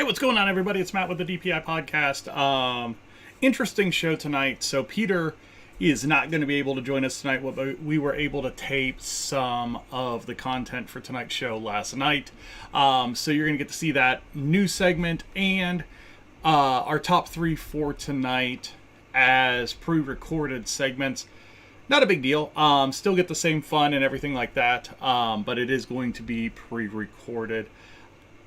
What's going on, everybody? It's Matt with the DPI podcast. Interesting show tonight. So Peter is not going to be able to join us tonight, but we were able to tape some of the content for tonight's show last night. So you're going to get to see that new segment and our top three for tonight as pre-recorded segments. Not a big deal. Still get the same fun and everything like that, but it is going to be pre-recorded.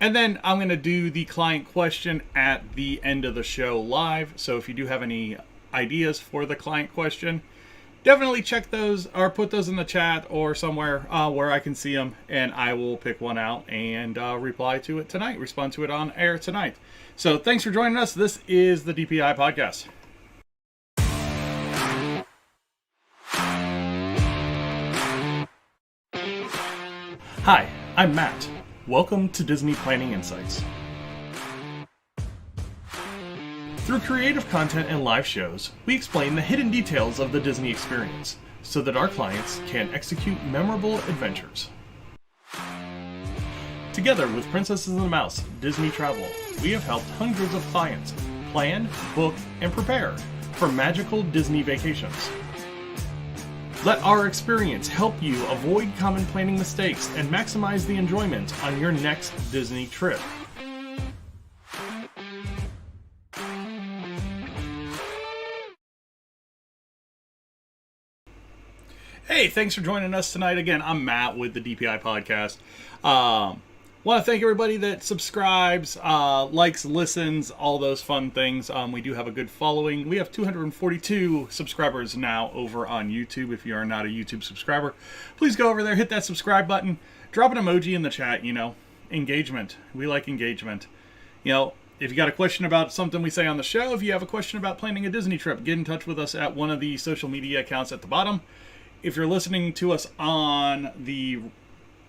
And then I'm going to do the client question at the end of the show live. So if you do have any ideas for the client question, definitely check those or put those in the chat or somewhere where I can see them. And I will pick one out and reply to it tonight, respond to it on air tonight. So thanks for joining us. This is the DPI podcast. Hi, I'm Matt. Welcome to Disney Planning Insights. Through creative content and live shows, we explain the hidden details of the Disney experience so that our clients can execute memorable adventures. Together with Princesses and the Mouse Disney Travel, we have helped hundreds of clients plan, book, and prepare for magical Disney vacations. Let our experience help you avoid common planning mistakes and maximize the enjoyment on your next Disney trip. Hey, thanks for joining us tonight. Again, I'm Matt with the DPI podcast. Want to thank everybody that subscribes, likes, listens, all those fun things. We do have a good following. We have 242 subscribers now over on YouTube. If you are not a YouTube subscriber, please go over there, hit that subscribe button, drop an emoji in the chat, engagement. We like engagement. If you got a question about something we say on the show, if you have a question about planning a Disney trip, get in touch with us at one of the social media accounts at the bottom. If you're listening to us on the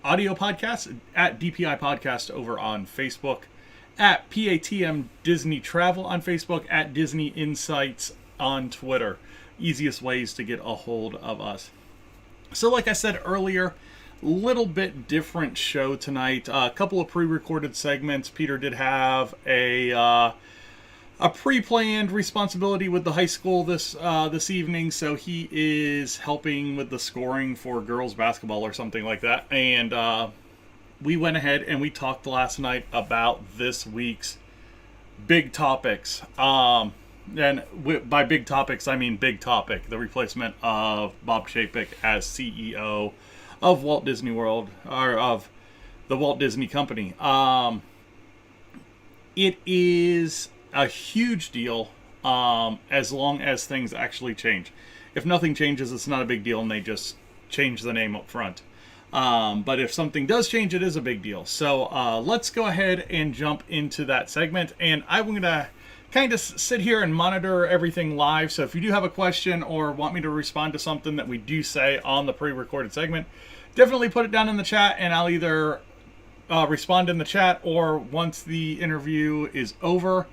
audio podcast, at DPI Podcast over on Facebook, at PATM Disney Travel on Facebook, at Disney Insights on Twitter. Easiest ways to get a hold of us. So like I said earlier, little bit different show tonight. A couple of pre-recorded segments. Peter did have a pre-planned responsibility with the high school this evening, so he is helping with the scoring for girls basketball or something like that. And we went ahead and we talked last night about this week's big topics. And by big topics, I mean Big Topic, the replacement of Bob Chapek as CEO of Walt Disney World, or of the Walt Disney Company. It is a huge deal as long as things actually change. If nothing changes, it's not a big deal and they just change the name up front. But if something does change, it is a big deal. So let's go ahead and jump into that segment. And I'm going to kind of sit here and monitor everything live. So if you do have a question or want me to respond to something that we do say on the pre-recorded segment, definitely put it down in the chat and I'll either respond in the chat, or once the interview is over,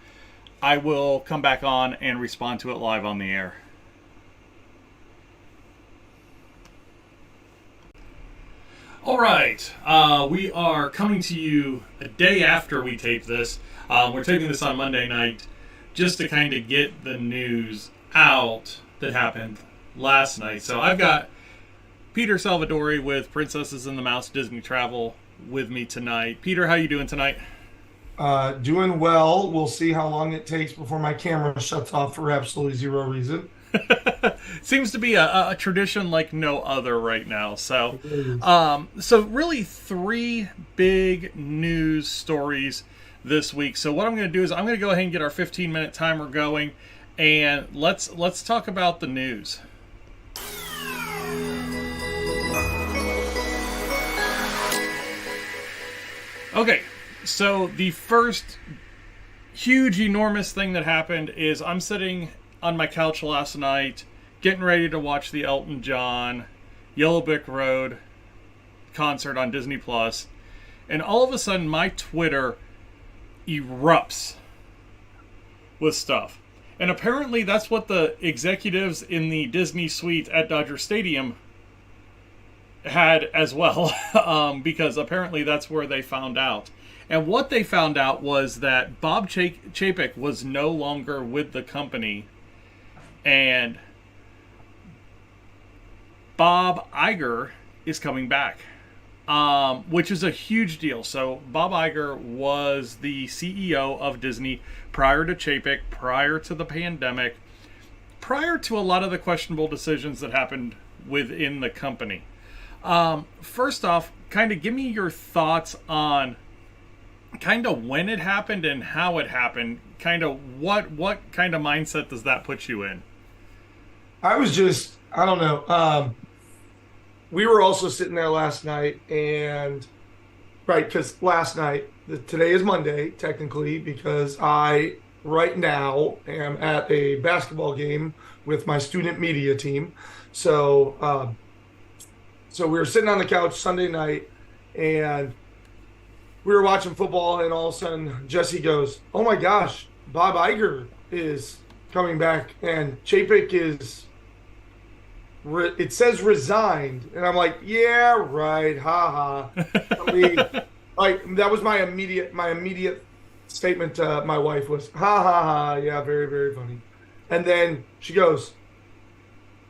I will come back on and respond to it live on the air. All right, we are coming to you a day after we tape this. We're taping this on Monday night just to kind of get the news out that happened last night. So I've got Peter Salvadori with Princesses and the Mouse Disney Travel with me tonight. Peter, how you doing tonight? Doing well. We'll see how long it takes before my camera shuts off for absolutely zero reason. Seems to be a tradition like no other right now. So, so really three big news stories this week. So what I'm going to do is I'm going to go ahead and get our 15-minute timer going, and let's talk about the news. Okay. So the first huge, enormous thing that happened is I'm sitting on my couch last night, getting ready to watch the Elton John Yellow Brick Road concert on Disney Plus, and all of a sudden my Twitter erupts with stuff. And apparently that's what the executives in the Disney suite at Dodger Stadium had as well, because apparently that's where they found out. And what they found out was that Bob Chapek was no longer with the company, and Bob Iger is coming back, which is a huge deal. So Bob Iger was the CEO of Disney prior to Chapek, prior to the pandemic, prior to a lot of the questionable decisions that happened within the company. First off, kind of give me your thoughts on kind of when it happened and how it happened. Kind of what kind of mindset does that put you in? I don't know. We were also sitting there last night, and right, because last night, today is Monday, technically, because I, right now, am at a basketball game with my student media team. So, so we were sitting on the couch Sunday night, and we were watching football, and all of a sudden, Jesse goes, "Oh my gosh, Bob Iger is coming back, and Chapek is." It says resigned, and I'm like, yeah, right, haha. I mean, like that was my immediate statement to my wife was, ha ha ha, yeah, very very funny. And then she goes,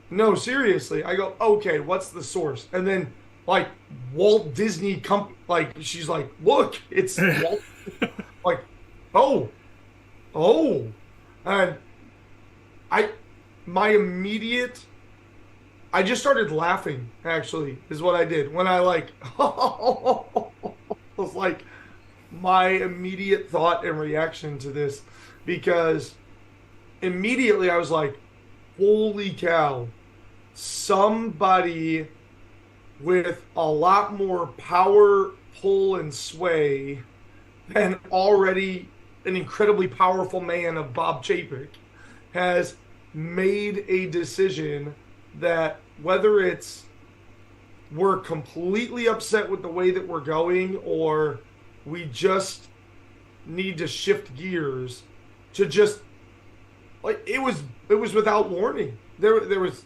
no, seriously. I go, okay, what's the source? And then like Walt Disney like she's like, look, it's Walt. Like, oh, and my immediate. I just started laughing, actually, is what I did. When I was like my immediate thought and reaction to this, because immediately I was like, holy cow, somebody with a lot more power, pull, and sway than already an incredibly powerful man of Bob Chapek has made a decision that whether it's we're completely upset with the way that we're going or we just need to shift gears to just like it was without warning. There was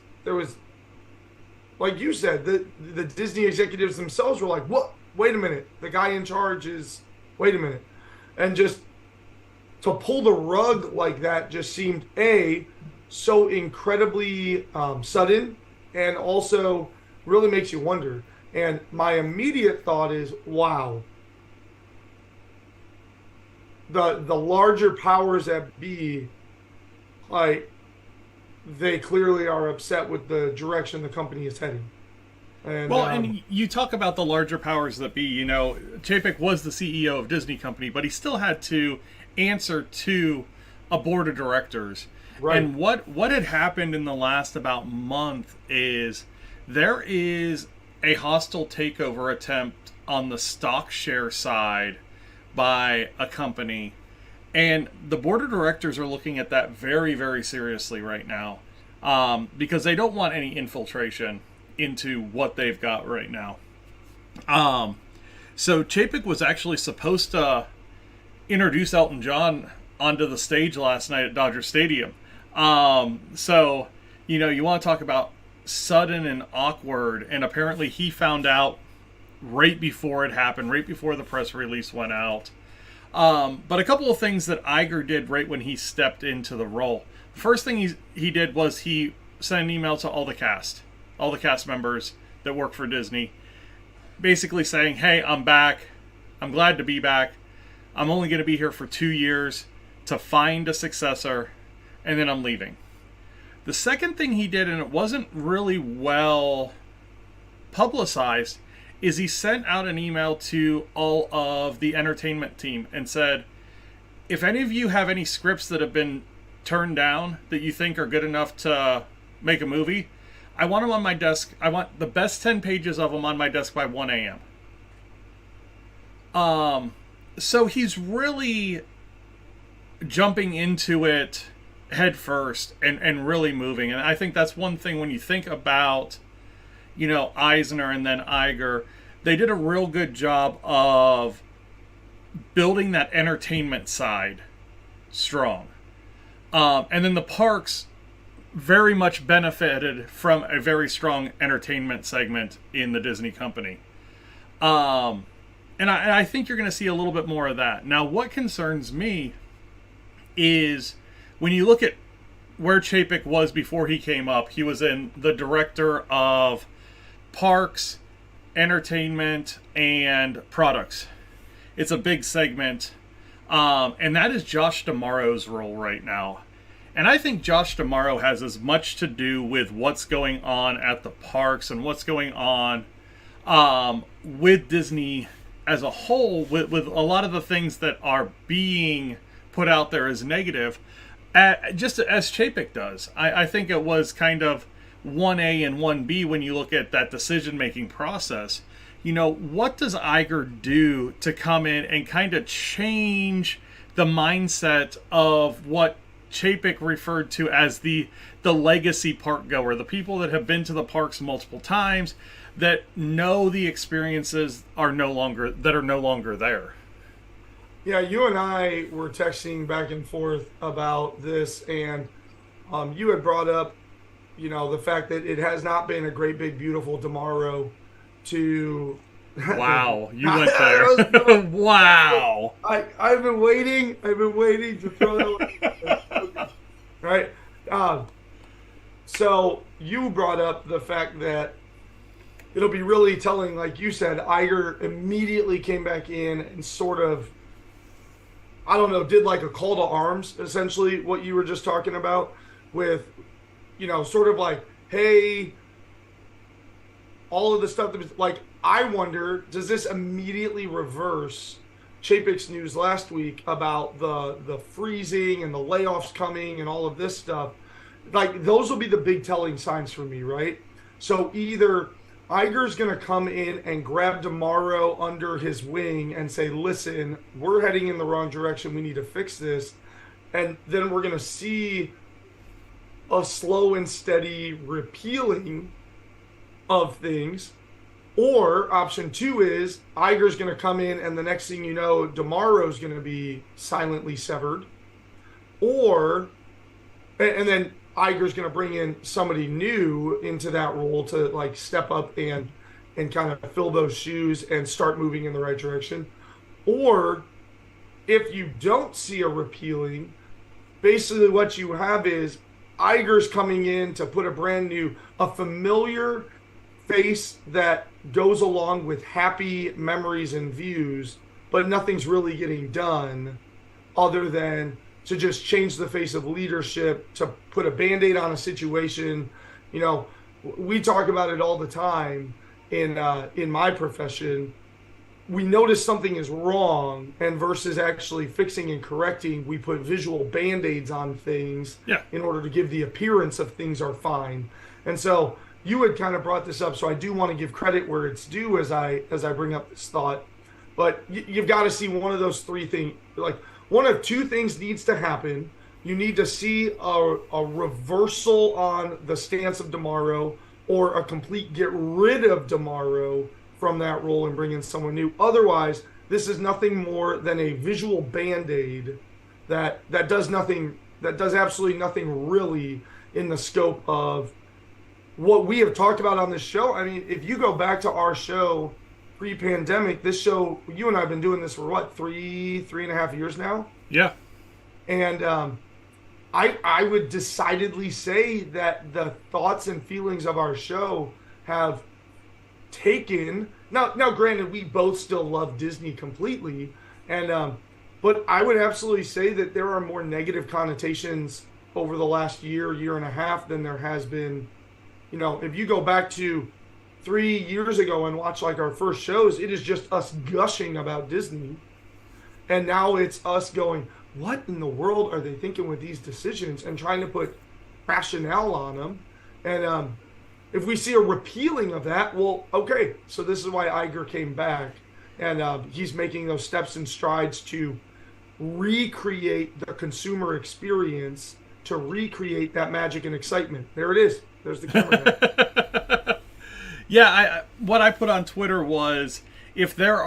like you said, the Disney executives themselves were like, what, wait a minute, the guy in charge is, wait a minute. And just to pull the rug like that just seemed so incredibly sudden, and also really makes you wonder. And my immediate thought is, wow, the larger powers that be, like, they clearly are upset with the direction the company is heading. And, and you talk about the larger powers that be. You know, Chapek was the CEO of Disney Company, but he still had to answer to a board of directors. Right. And what had happened in the last about month is there is a hostile takeover attempt on the stock share side by a company. And the board of directors are looking at that very, very seriously right now, because they don't want any infiltration into what they've got right now. So Chapek was actually supposed to introduce Elton John onto the stage last night at Dodger Stadium. So, you know, you want to talk about sudden and awkward, and apparently he found out right before it happened, right before the press release went out. But a couple of things that Iger did right when he stepped into the role. The first thing he did was he sent an email to all the cast members that work for Disney, basically saying, hey, I'm back. I'm glad to be back. I'm only going to be here for 2 years to find a successor, and then I'm leaving. The second thing he did, and it wasn't really well publicized, is he sent out an email to all of the entertainment team and said, if any of you have any scripts that have been turned down that you think are good enough to make a movie, I want them on my desk. I want the best 10 pages of them on my desk by 1 a.m. So he's really jumping into it head first and really moving. And I think that's one thing when you think about, you know, Eisner and then Iger, they did a real good job of building that entertainment side strong. And then the parks very much benefited from a very strong entertainment segment in the Disney company. And I think you're going to see a little bit more of that. Now, what concerns me is when you look at where Chapek was before he came up, he was in the director of parks, entertainment, and products. It's a big segment. And that is Josh D'Amaro's role right now. And I think Josh D'Amaro has as much to do with what's going on at the parks and what's going on with Disney as a whole, with a lot of the things that are being put out there as negative, just as Chapek does. I think it was kind of 1A and 1B when you look at that decision-making process. You know, what does Iger do to come in and kind of change the mindset of what Chapek referred to as the legacy park goer, the people that have been to the parks multiple times, that know the experiences are no longer there? Yeah, you and I were texting back and forth about this, and you had brought up, you know, the fact that it has not been a great, big, beautiful tomorrow to. Wow, you went there. Wow. I've been waiting to throw that. Right. So you brought up the fact that it'll be really telling, like you said, Iger immediately came back in and sort of, I don't know, did like a call to arms, essentially what you were just talking about with, you know, sort of like, hey, all of the stuff that was like, I wonder, does this immediately reverse Chapek's news last week about the freezing and the layoffs coming and all of this stuff? Like, those will be the big telling signs for me, right? So either Iger's going to come in and grab D'Amaro under his wing and say, listen, we're heading in the wrong direction. We need to fix this. And then we're going to see a slow and steady repealing of things. Or option two is Iger's going to come in and the next thing you know, D'Amaro's going to be silently severed. Or, and then Iger's going to bring in somebody new into that role to like step up and kind of fill those shoes and start moving in the right direction. Or if you don't see a repealing, basically what you have is Iger's coming in to put a familiar face that goes along with happy memories and views, but nothing's really getting done other than to just change the face of leadership, to put a Band-Aid on a situation. You know, we talk about it all the time in my profession. We notice something is wrong, and versus actually fixing and correcting, we put visual Band-Aids on things in order to give the appearance of things are fine. And so you had kind of brought this up, so I do want to give credit where it's due as I bring up this thought. But you've got to see one of those three things. Like, one of two things needs to happen. You need to see a reversal on the stance of D'Amaro, or a complete get rid of D'Amaro from that role and bring in someone new. Otherwise, this is nothing more than a visual Band-Aid that does nothing, that does absolutely nothing really in the scope of what we have talked about on this show. I mean, if you go back to our show pre-pandemic, this show, you and I have been doing this for what, three and a half years now? Yeah. And I would decidedly say that the thoughts and feelings of our show have taken, now granted, we both still love Disney completely, and but I would absolutely say that there are more negative connotations over the last year and a half than there has been. You know, if you go back to 3 years ago and watch like our first shows, it is just us gushing about Disney. And now it's us going, what in the world are they thinking with these decisions, and trying to put rationale on them. And if we see a repealing of that, well, okay, so this is why Iger came back. And he's making those steps and strides to recreate the consumer experience, to recreate that magic and excitement. There it is. There's the camera. Yeah, what I put on Twitter was, if there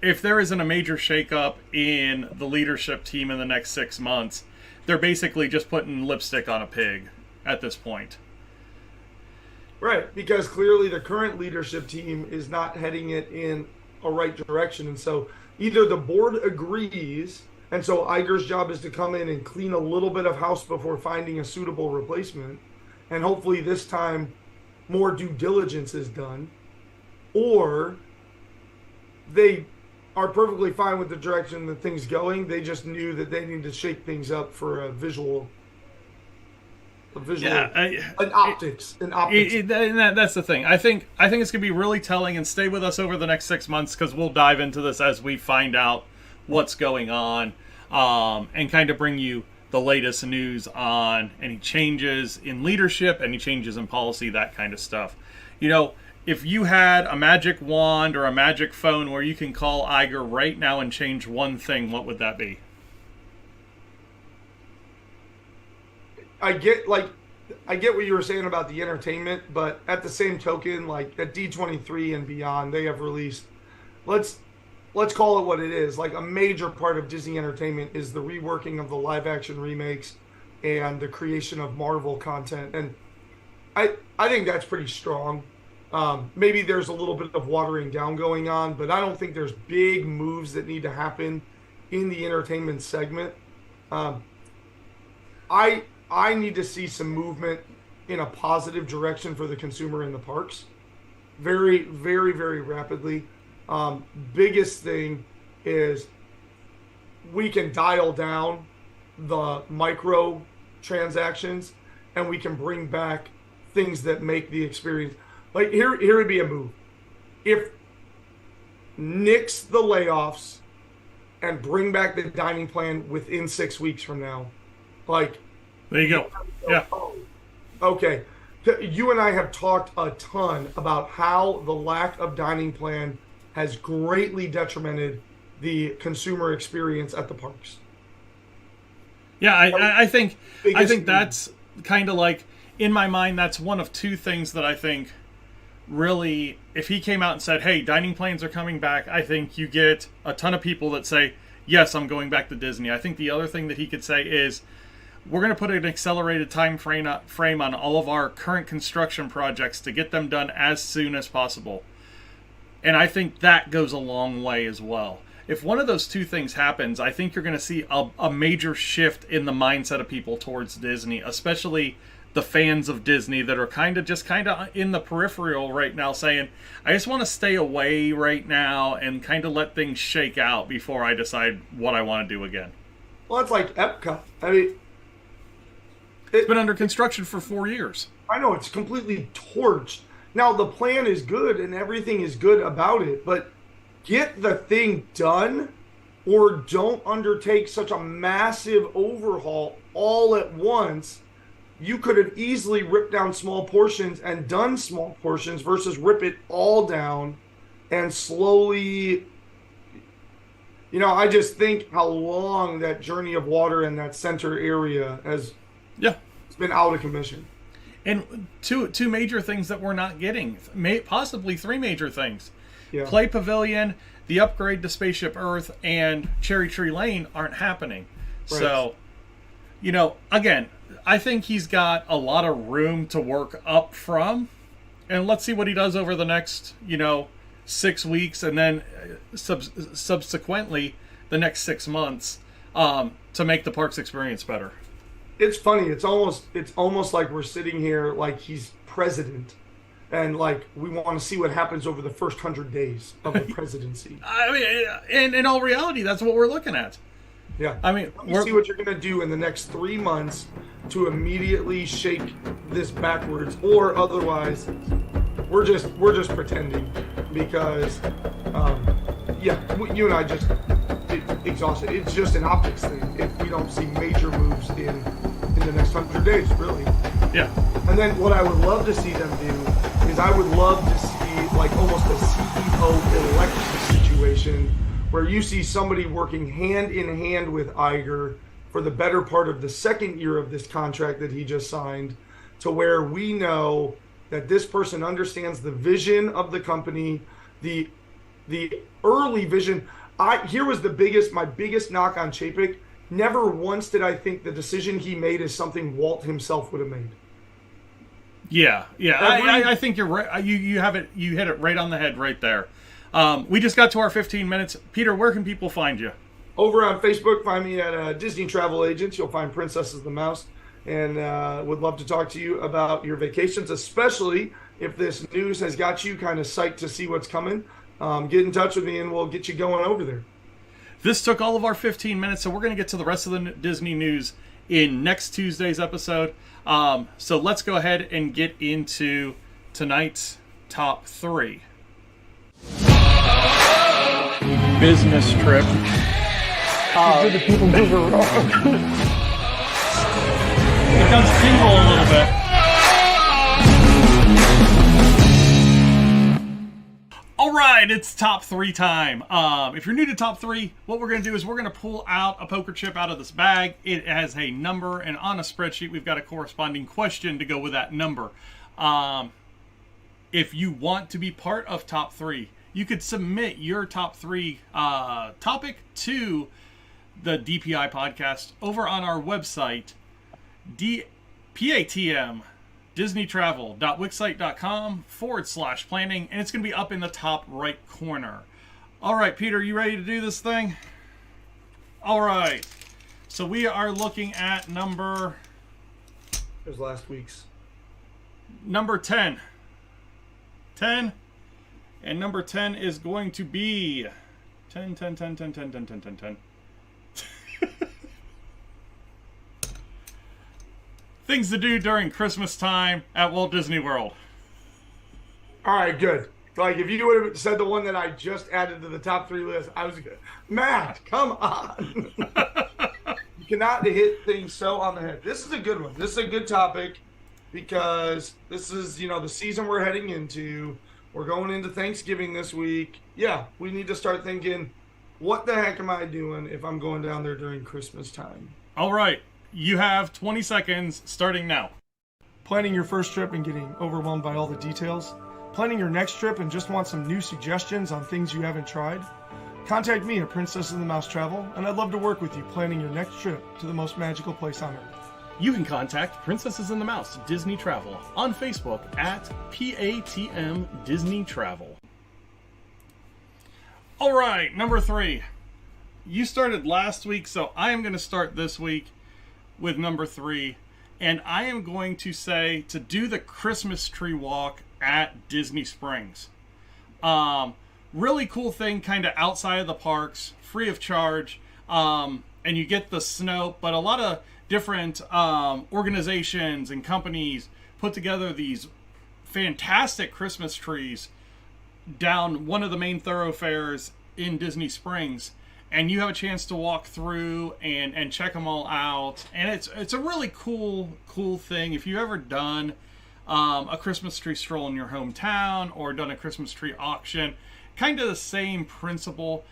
isn't a major shakeup in the leadership team in the next 6 months, they're basically just putting lipstick on a pig at this point. Right, because clearly the current leadership team is not heading it in a right direction. And so either the board agrees, and so Iger's job is to come in and clean a little bit of house before finding a suitable replacement, and hopefully this time more due diligence is done, or they are perfectly fine with the direction that things going. They just knew that they need to shake things up for an optics. That's the thing. I think it's gonna be really telling, and stay with us over the next 6 months, because we'll dive into this as we find out what's going on, and kind of bring you the latest news on any changes in leadership, any changes in policy, that kind of stuff. If you had a magic wand or a magic phone where you can call Iger right now and change one thing, what would that be? I get what you were saying about the entertainment, but at the same token, like at D23 and beyond, they have released, let's call it what it is. Like, a major part of Disney Entertainment is the reworking of the live action remakes and the creation of Marvel content. And I think that's pretty strong. Maybe there's a little bit of watering down going on, but I don't think there's big moves that need to happen in the entertainment segment. I need to see some movement in a positive direction for the consumer in the parks, very, very, very rapidly. Biggest thing is we can dial down the micro transactions, and we can bring back things that make the experience. Like, here would be a move. If nix the layoffs and bring back the dining plan within 6 weeks from now, like, there you go. Yeah. Okay. You and I have talked a ton about how the lack of dining plan has greatly detrimented the consumer experience at the parks. Yeah, I think that's kind of like, in my mind, that's one of two things that I think really, if he came out and said, hey, dining plans are coming back, I think you get a ton of people that say, yes, I'm going back to Disney. I think the other thing that he could say is, we're going to put an accelerated time frame on all of our current construction projects to get them done as soon as possible. And I think that goes a long way as well. If one of those two things happens, I think you're going to see a major shift in the mindset of people towards Disney, especially the fans of Disney that are kind of in the peripheral right now, saying, I just want to stay away right now and kind of let things shake out before I decide what I want to do again. Well, it's like Epcot. I mean, it's been under construction for 4 years. I know, it's completely torched. Now, the plan is good and everything is good about it, but get the thing done, or don't undertake such a massive overhaul all at once. You could have easily ripped down small portions and done small portions versus rip it all down and slowly. I just think how long that Journey of Water in that center area has been out of commission. And two major things that we're not getting, possibly three major things. Yeah. Play Pavilion, the upgrade to Spaceship Earth, and Cherry Tree Lane aren't happening. Right. So, again, I think he's got a lot of room to work up from. And let's see what he does over the next, 6 weeks, and then subsequently the next 6 months to make the parks experience better. It's funny. It's almost like we're sitting here like he's president, and like we want to see what happens over the first 100 days of the presidency. I mean, in all reality, that's what we're looking at. Yeah. I mean, we'll see what you're going to do in the next 3 months to immediately shake this backwards, or otherwise, we're just pretending because, you and I just exhausted. It's just an optics thing if we don't see major moves in the next 100 days, really. Yeah. And then what I would love to see them do is I would love to see like almost a CEO election situation where you see somebody working hand in hand with Iger for the better part of the second year of this contract that he just signed, to where we know that this person understands the vision of the company, the early vision. Here was my biggest knock on Chapek. Never once did I think the decision he made is something Walt himself would have made. Yeah. I think you're right. You hit it right on the head right there. We just got to our 15 minutes. Peter, where can people find you? Over on Facebook, find me at Disney Travel Agents. You'll find Princesses the Mouse, and would love to talk to you about your vacations, especially if this news has got you kind of psyched to see what's coming. Get in touch with me, and we'll get you going over there. This took all of our 15 minutes, so we're going to get to the rest of the Disney news in next Tuesday's episode. So let's go ahead and get into tonight's top 3. Business trip. The people move around. It does tingle a little bit. All right, it's top 3 time. If you're new to top 3, what we're going to do is we're going to pull out a poker chip out of this bag. It has a number, and on a spreadsheet, we've got a corresponding question to go with that number. If you want to be part of top 3, you could submit your top 3 topic to the DPI podcast over on our website, patm disneytravel.wixsite.com/planning, and it's going to be up in the top right corner. All right, Peter, you ready to do this thing? All right. So we are looking at number... It was last week's. Number 10. 10. And number 10 is going to be 10. Things to do during Christmas time at Walt Disney World. All right, good. Like, if you would have said the one that I just added to the top 3 list, I was good. Matt, come on. You cannot hit things so on the head. This is a good one. This is a good topic because this is, the season we're heading into. We're going into Thanksgiving this week. Yeah, we need to start thinking, what the heck am I doing if I'm going down there during Christmas time? All right. You have 20 seconds starting now. Planning your first trip and getting overwhelmed by all the details? Planning your next trip and just want some new suggestions on things you haven't tried? Contact me at Princess and the Mouse Travel, and I'd love to work with you planning your next trip to the most magical place on earth. You can contact Princesses and the Mouse Disney Travel on Facebook at PATM Disney Travel. All right, number 3. You started last week, so I am going to start this week with number 3. And I am going to say to do the Christmas tree walk at Disney Springs. Really cool thing, kind of outside of the parks, free of charge. And you get the snow, but a lot of different organizations and companies put together these fantastic Christmas trees down one of the main thoroughfares in Disney Springs, and you have a chance to walk through and check them all out. And it's a really cool thing. If you've ever done a Christmas tree stroll in your hometown or done a Christmas tree auction, kind of the same principle.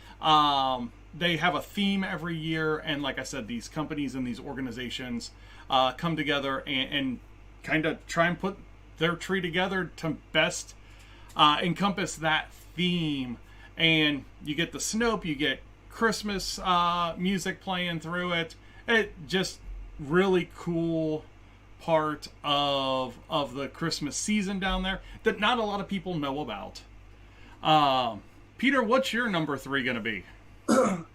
They have a theme every year, and like I said, these companies and these organizations come together and kind of try and put their tree together to best encompass that theme. And you get the Snope, you get Christmas music playing through it. It just really cool part of the Christmas season down there that not a lot of people know about. Peter, what's your number 3 going to be?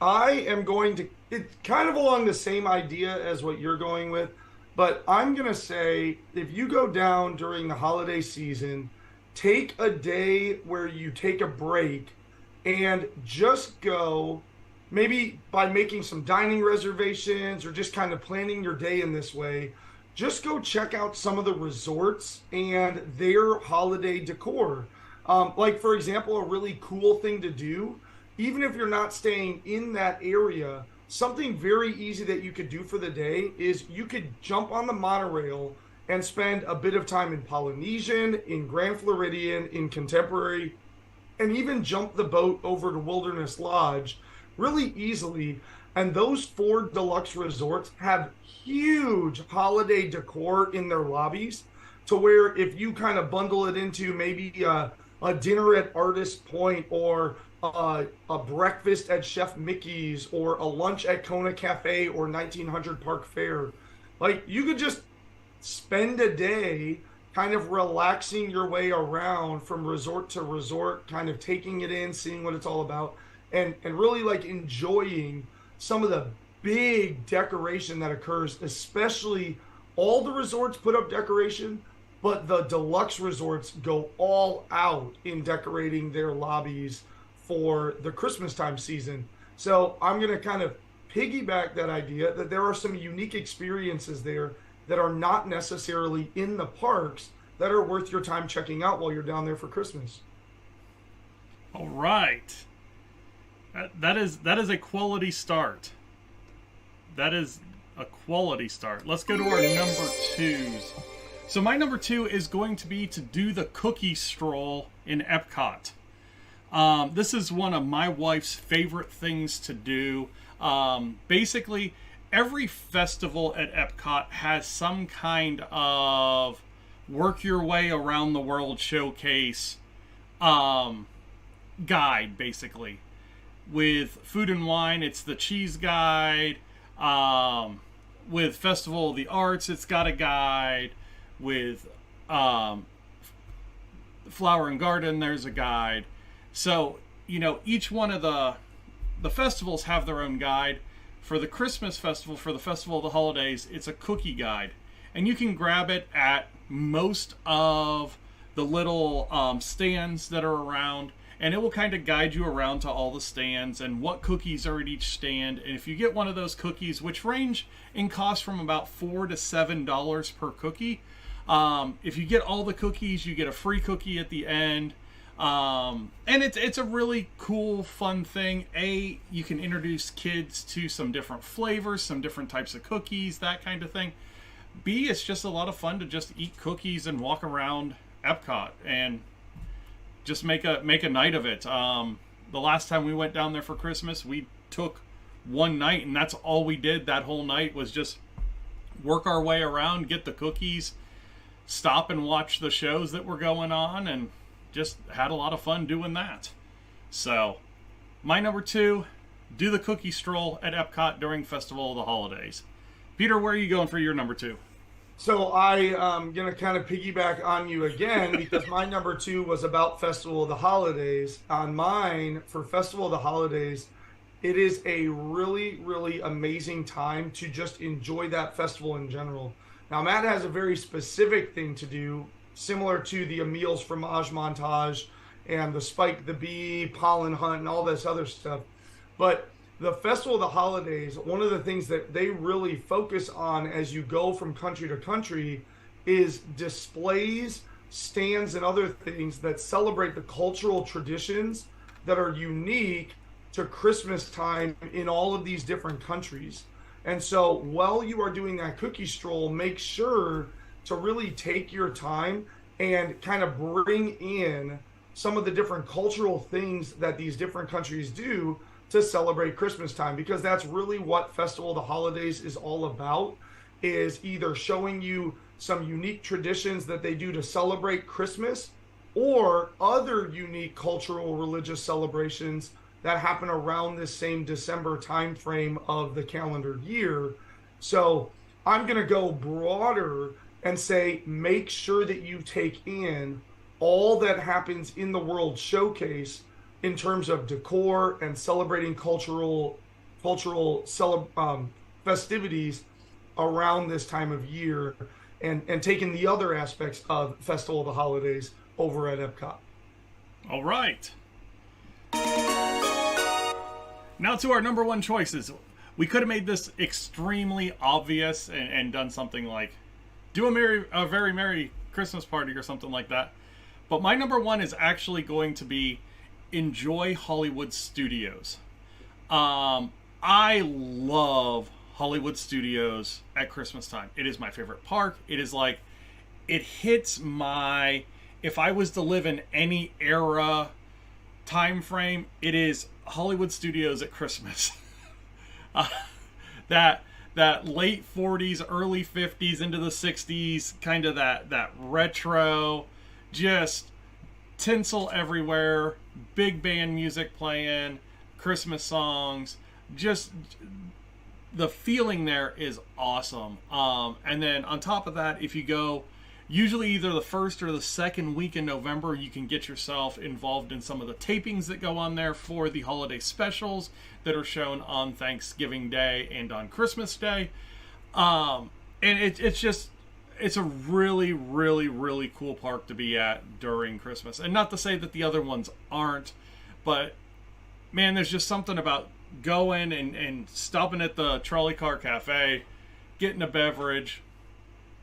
I am going to, it's kind of along the same idea as what you're going with, but I'm going to say if you go down during the holiday season, take a day where you take a break and just go, maybe by making some dining reservations or just kind of planning your day in this way, just go check out some of the resorts and their holiday decor. Like, for example, a really cool thing to do, even if you're not staying in that area, something very easy that you could do for the day is you could jump on the monorail and spend a bit of time in Polynesian, in Grand Floridian, in Contemporary, and even jump the boat over to Wilderness Lodge really easily. And those 4 deluxe resorts have huge holiday decor in their lobbies, to where if you kind of bundle it into maybe a dinner at Artist Point, or a breakfast at Chef Mickey's, or a lunch at Kona Cafe or 1900 Park Fair, like, you could just spend a day kind of relaxing your way around from resort to resort, kind of taking it in, seeing what it's all about, and really like enjoying some of the big decoration that occurs, especially all the resorts put up decoration, but the deluxe resorts go all out in decorating their lobbies for the Christmas time season. So I'm going to kind of piggyback that idea that there are some unique experiences there that are not necessarily in the parks that are worth your time checking out while you're down there for Christmas. All right. That is a quality start. That is a quality start. Let's go to our number twos. So my number two is going to be to do the cookie stroll in Epcot. This is one of my wife's favorite things to do. Basically, every festival at Epcot has some kind of work your way around the world showcase guide, basically. With Food and Wine, it's the cheese guide. With Festival of the Arts, it's got a guide. With Flower and Garden, there's a guide. So, each one of the festivals have their own guide. For the Christmas festival, for the Festival of the Holidays, it's a cookie guide. And you can grab it at most of the little stands that are around. And it will kind of guide you around to all the stands and what cookies are at each stand. And if you get one of those cookies, which range in cost from about $4 to $7 per cookie, if you get all the cookies, you get a free cookie at the end. And it's a really cool, fun thing. You can introduce kids to some different flavors, some different types of cookies, that kind of thing. B, it's just a lot of fun to just eat cookies and walk around Epcot and just make a night of it. The last time we went down there for Christmas, we took one night, and that's all we did that whole night was just work our way around, get the cookies, stop and watch the shows that were going on, and just had a lot of fun doing that. So, my number two, do the cookie stroll at Epcot during Festival of the Holidays. Peter, where are you going for your number two? So I am going to kind of piggyback on you again because my number two was about Festival of the Holidays. On mine, for Festival of the Holidays, it is a really, really amazing time to just enjoy that festival in general. Now, Matt has a very specific thing to do, similar to the Emil's Fromage montage and the Spike the Bee, pollen hunt, and all this other stuff. But the Festival of the Holidays, one of the things that they really focus on as you go from country to country is displays, stands, and other things that celebrate the cultural traditions that are unique to Christmas time in all of these different countries. And so while you are doing that cookie stroll, make sure to really take your time and kind of bring in some of the different cultural things that these different countries do to celebrate Christmas time, because that's really what Festival of the Holidays is all about, is either showing you some unique traditions that they do to celebrate Christmas or other unique cultural religious celebrations that happen around this same December time frame of the calendar year. So I'm going to go broader and say, make sure that you take in all that happens in the World Showcase in terms of decor and celebrating cultural festivities around this time of year, and taking the other aspects of Festival of the Holidays over at Epcot. All right. Now to our number one choices. We could have made this extremely obvious and done something like do a very merry Christmas party or something like that. But my number one is actually going to be enjoy Hollywood Studios. I love Hollywood Studios at Christmas time. It is my favorite park. It is like, it hits my, if I was to live in any era time frame, it is Hollywood Studios at Christmas. That late 40s, early 50s into the 60s, kind of that retro, just tinsel everywhere, big band music playing, Christmas songs, just the feeling there is awesome. And then on top of that, if you go Usually either the first or the second week in November, you can get yourself involved in some of the tapings that go on there for the holiday specials that are shown on Thanksgiving Day and on Christmas Day. And it's a really, really, really cool park to be at during Christmas. And not to say that the other ones aren't, but man, there's just something about going and stopping at the trolley car cafe, getting a beverage,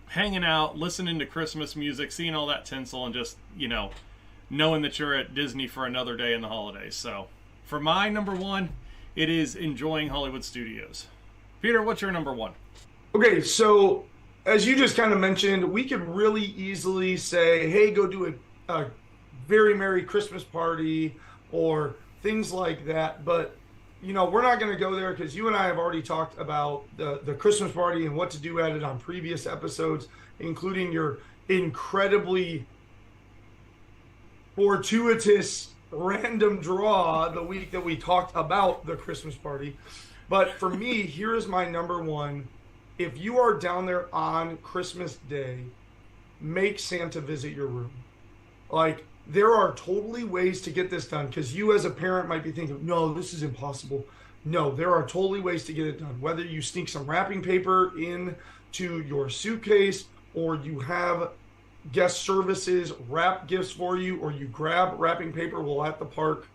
hanging out, listening to Christmas music, seeing all that tinsel, and just, knowing that you're at Disney for another day in the holidays. So, for my number one, it is enjoying Hollywood Studios. Peter, what's your number one? Okay, so as you just kind of mentioned, we could really easily say, hey, go do a very Merry Christmas party or things like that. But, we're not going to go there because you and I have already talked about the Christmas party and what to do at it on previous episodes, including your incredibly fortuitous random draw the week that we talked about the Christmas party. But for me, here is my number one. If you are down there on Christmas Day, make Santa visit your room. Like, there are totally ways to get this done, because you as a parent might be thinking, no, this is impossible. No, there are totally ways to get it done. Whether you sneak some wrapping paper into your suitcase, or you have guest services wrap gifts for you, or you grab wrapping paper while at the park,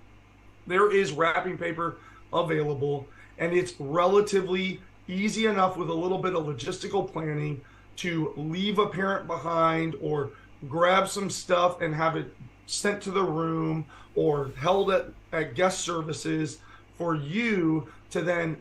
there is wrapping paper available, and it's relatively easy enough with a little bit of logistical planning to leave a parent behind or grab some stuff and have it sent to the room or held at guest services for you to then,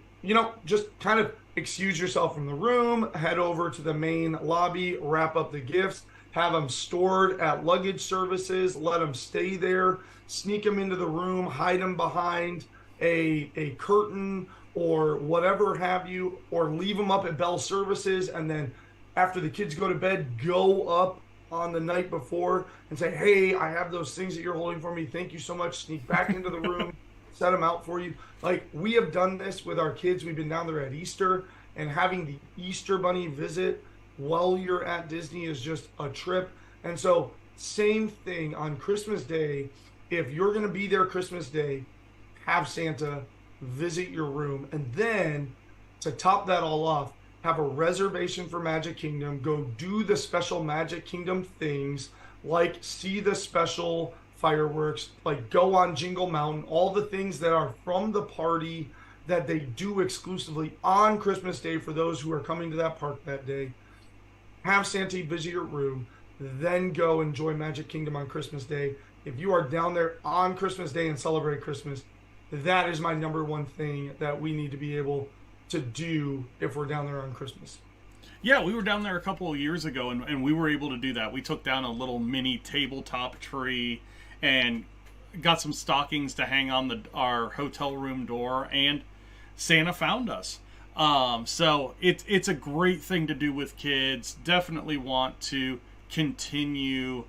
just kind of excuse yourself from the room, head over to the main lobby, wrap up the gifts, have them stored at luggage services, let them stay there, sneak them into the room, hide them behind a curtain or whatever have you, or leave them up at Bell Services, and then after the kids go to bed, go up on the night before and say, hey, I have those things that you're holding for me. Thank you so much. Sneak back into the room, set them out for you. Like, we have done this with our kids. We've been down there at Easter, and having the Easter Bunny visit while you're at Disney is just a trip. And so, same thing on Christmas Day. If you're going to be there Christmas Day, have Santa visit your room, and then to top that all off, have a reservation for Magic Kingdom, go do the special Magic Kingdom things, like see the special fireworks, like go on Jingle Mountain, all the things that are from the party that they do exclusively on Christmas Day for those who are coming to that park that day. Have Santa visit your room, then go enjoy Magic Kingdom on Christmas Day. If you are down there on Christmas Day and celebrate Christmas, that is my number one thing that we need to be able to do if we're down there on Christmas. Yeah, we were down there a couple of years ago, and we were able to do that. We took down a little mini tabletop tree and got some stockings to hang on our hotel room door, and Santa found us. So it's a great thing to do with kids. Definitely want to continue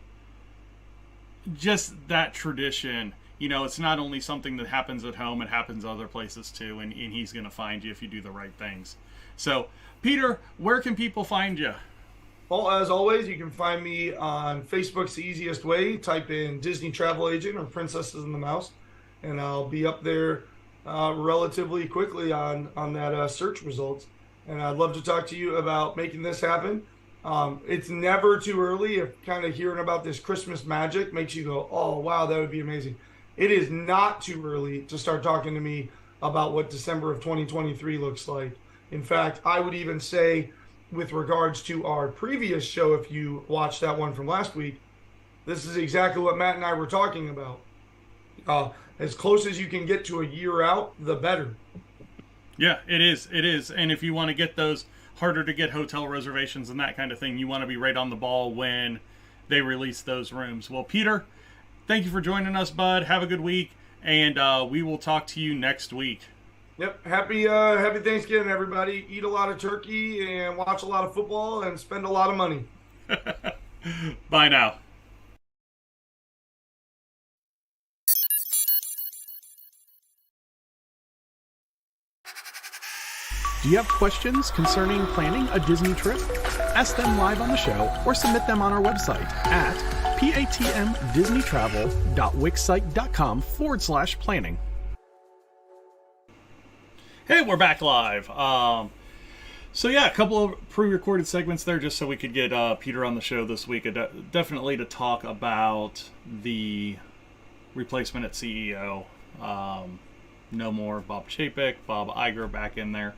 just that tradition. It's not only something that happens at home, it happens other places too, and he's going to find you if you do the right things. So, Peter, where can people find you? Well, as always, you can find me on Facebook's the easiest way. Type in Disney Travel Agent or Princesses and the Mouse, and I'll be up there relatively quickly on that search results. And I'd love to talk to you about making this happen. It's never too early if kind of hearing about this Christmas magic makes you go, oh, wow, that would be amazing. It is not too early to start talking to me about what December of 2023 looks like. In fact, I would even say, with regards to our previous show, if you watched that one from last week, this is exactly what Matt and I were talking about. As close as you can get to a year out, the better. Yeah, it is. It is. And if you want to get those harder to get hotel reservations and that kind of thing, you want to be right on the ball when they release those rooms. Well, Peter, thank you for joining us, bud. Have a good week, and we will talk to you next week. Yep. Happy Thanksgiving, everybody. Eat a lot of turkey and watch a lot of football and spend a lot of money. Bye now. Do you have questions concerning planning a Disney trip? Ask them live on the show or submit them on our website at patmdisneytravel.wixsite.com/planning. Hey, we're back live. So yeah, a couple of pre-recorded segments there just so we could get Peter on the show this week. Definitely to talk about the replacement at CEO. No more Bob Chapek, Bob Iger back in there.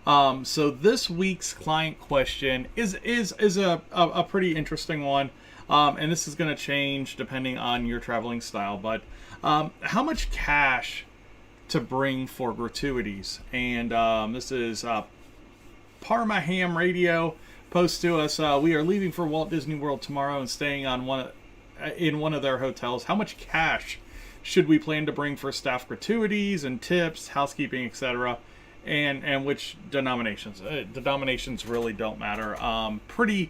So this week's client question is a pretty interesting one, and this is going to change depending on your traveling style. But how much cash to bring for gratuities? And this is Parma Ham Radio posts to us. We are leaving for Walt Disney World tomorrow and staying on in one of their hotels. How much cash should we plan to bring for staff gratuities and tips, housekeeping, etc.? And which denominations? Denominations really don't matter. Pretty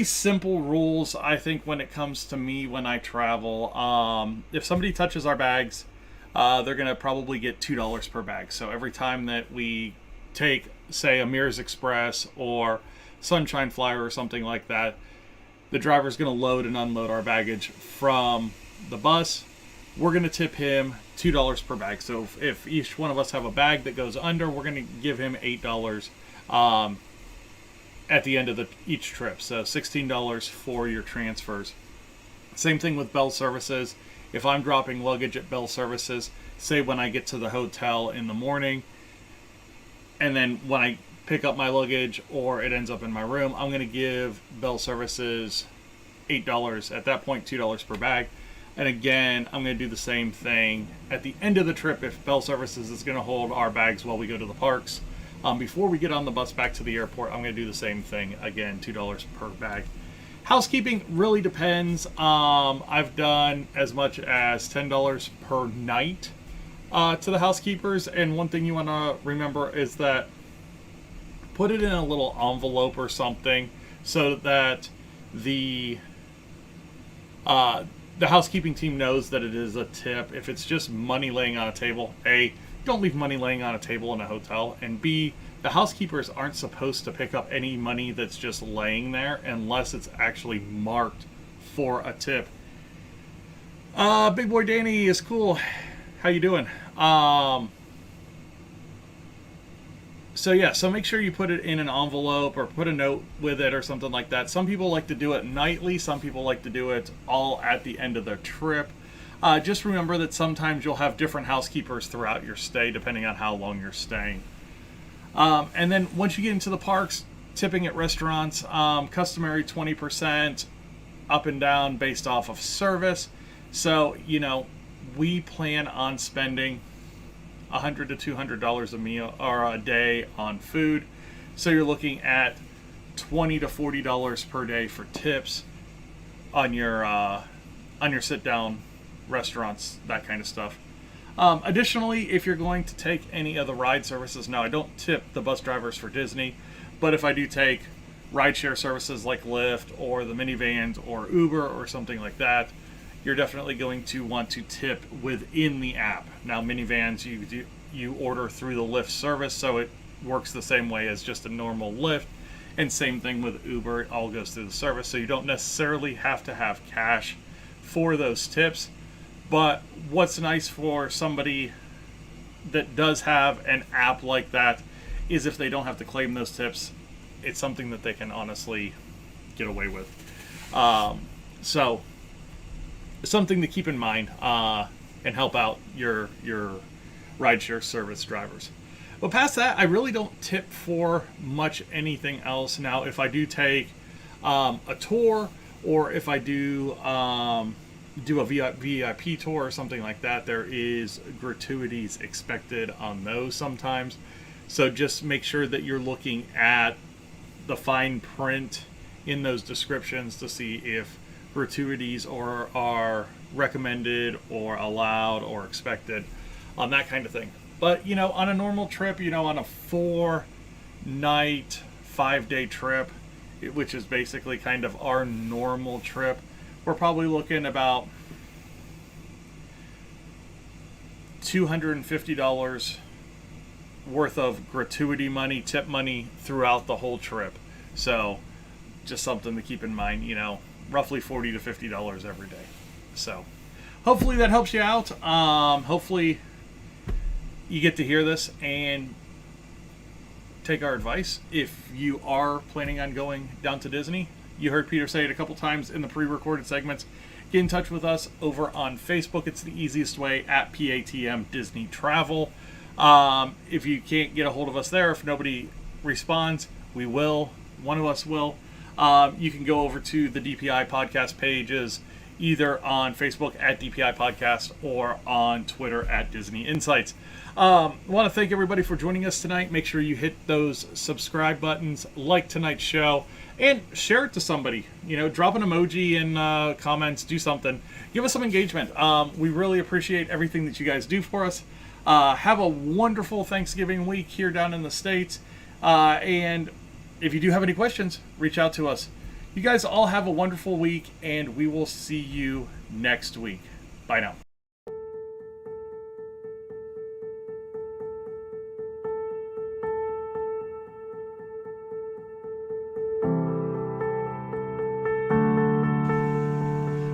simple rules, I think, when it comes to me when I travel. If somebody touches our bags, they're going to probably get $2 per bag. So every time that we take, say, a Mirrors Express or Sunshine Flyer or something like that, the driver's going to load and unload our baggage from the bus. We're going to tip him $2 per bag. So if each one of us have a bag that goes under, we're going to give him $8 at the end of each trip. So $16 for your transfers. Same thing with Bell Services. If I'm dropping luggage at Bell Services, say when I get to the hotel in the morning, and then when I pick up my luggage or it ends up in my room, I'm going to give Bell Services $8. At that point, $2 per bag. And again, I'm going to do the same thing at the end of the trip if Bell Services is going to hold our bags while we go to the parks. Before we get on the bus back to the airport, I'm going to do the same thing. Again, $2 per bag. Housekeeping really depends. I've done as much as $10 per night to the housekeepers. And one thing you want to remember is that put it in a little envelope or something so that the housekeeping team knows that it is a tip. If it's just money laying on a table, A, don't leave money laying on a table in a hotel, and B, the housekeepers aren't supposed to pick up any money that's just laying there unless it's actually marked for a tip. Big boy Danny is cool. How you doing? So yeah, so make sure you put it in an envelope or put a note with it or something like that. Some people like to do it nightly. Some people like to do it all at the end of their trip. Just remember that sometimes you'll have different housekeepers throughout your stay depending on how long you're staying. And then once you get into the parks, tipping at restaurants, customary 20% up and down based off of service. So, we plan on spending $100 to $200 a meal or a day on food. So you're looking at $20 to $40 per day for tips on your sit-down restaurants, that kind of stuff. Additionally, if you're going to take any of the ride services, now I don't tip the bus drivers for Disney, but if I do take rideshare services like Lyft or the minivans or Uber or something like that, you're definitely going to want to tip within the app. Now, minivans, you order through the Lyft service, so it works the same way as just a normal Lyft. And same thing with Uber, it all goes through the service, so you don't necessarily have to have cash for those tips. But what's nice for somebody that does have an app like that is if they don't have to claim those tips, it's something that they can honestly get away with. So something to keep in mind and help out your rideshare service drivers. But past that, I really don't tip for much anything else. Now, if I do take a tour or if I do a VIP tour or something like that, there is gratuities expected on those sometimes. So just make sure that you're looking at the fine print in those descriptions to see if gratuities are recommended or allowed or expected on that kind of thing. But on a normal trip, on a 4-night 5-day trip, which is basically kind of our normal trip, we're probably looking about $250 worth of gratuity money, tip money throughout the whole trip. So just something to keep in mind, you know, roughly $40 to $50 every day. So hopefully that helps you out. Hopefully you get to hear this and take our advice. If you are planning on going down to Disney, you heard Peter say it a couple times in the pre-recorded segments, get in touch with us over on Facebook. It's the easiest way, at PATM Disney Travel. If you can't get a hold of us there, if nobody responds, we will. One of us will. You can go over to the DPI podcast pages, either on Facebook at DPI Podcast or on Twitter at Disney Insights. I want to thank everybody for joining us tonight. Make sure you hit those subscribe buttons, like tonight's show, and share it to somebody. You know, drop an emoji in comments, do something. Give us some engagement. We really appreciate everything that you guys do for us. Have a wonderful Thanksgiving week here down in the States. And if you do have any questions, reach out to us. You guys all have a wonderful week, and we will see you next week. Bye now.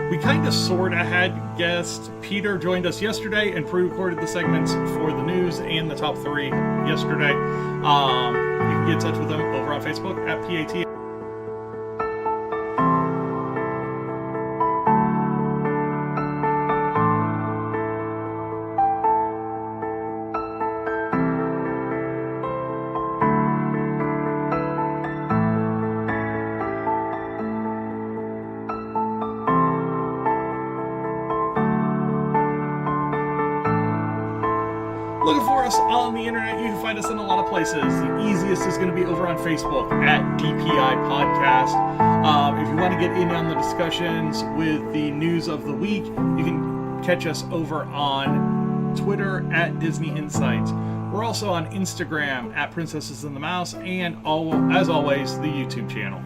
We kind of sort of had guests. Peter joined us yesterday and pre-recorded the segments for the news and the top 3 yesterday. You can get in touch with them over on Facebook at PAT. Looking for us on the internet, you can find us in a lot of places. The easiest is going to be over on Facebook at DPI Podcast. If you want to get in on the discussions with the news of the week, you can catch us over on Twitter at Disney Insights. We're also on Instagram at Princesses and the Mouse, and as always, the YouTube channel.